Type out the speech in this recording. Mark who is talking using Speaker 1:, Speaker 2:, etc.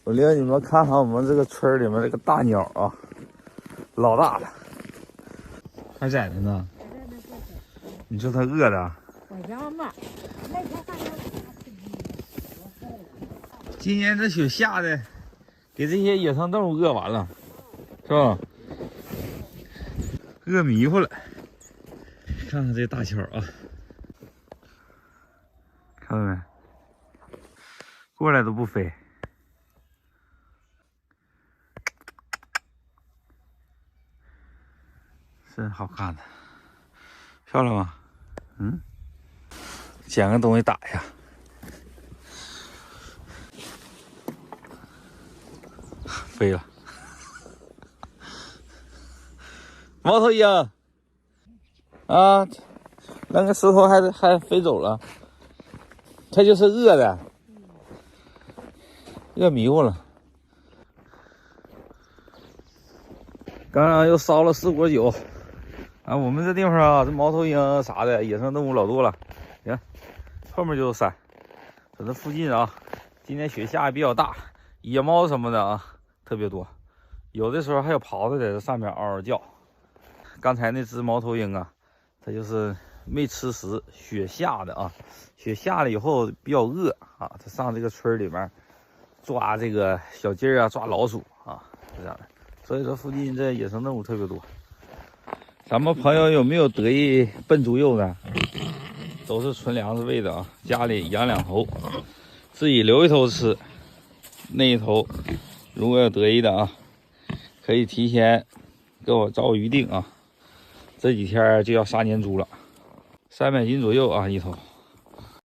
Speaker 1: 我领你们看看我们这个村里面这个大鸟啊，老大了，还在着呢。你说它饿的？
Speaker 2: 我家嘛，那天大家
Speaker 1: 今年这雪下的，给这些野生动物饿完了，是吧？饿迷糊了。看看这大巧啊，看到没？过来都不飞。真好看的，漂亮吗？嗯，捡个东西打一下。飞了，猫头鹰啊，那个石头还飞走了，它就是饿的，饿迷糊了。刚刚又烧了4锅酒啊！我们这地方啊，这猫头鹰啥的野生动物老多了。你看，后面就是山，在这附近啊，今年雪下也比较大，野猫什么的啊特别多，有的时候还有狍子在这上面嗷嗷叫。刚才那只猫头鹰啊，它就是没吃食，雪下的啊，雪下了以后比较饿啊，它上这个村里面抓这个小鸡儿啊，抓老鼠啊，是这样的。所以说附近这野生动物特别多。咱们朋友有没有得意笨猪肉呢？都是纯粮食喂的啊，家里养2头，自己留1头吃，那1头如果有得意的啊，可以提前跟我找我预定啊。这几天就要杀年猪了，300斤左右啊1头。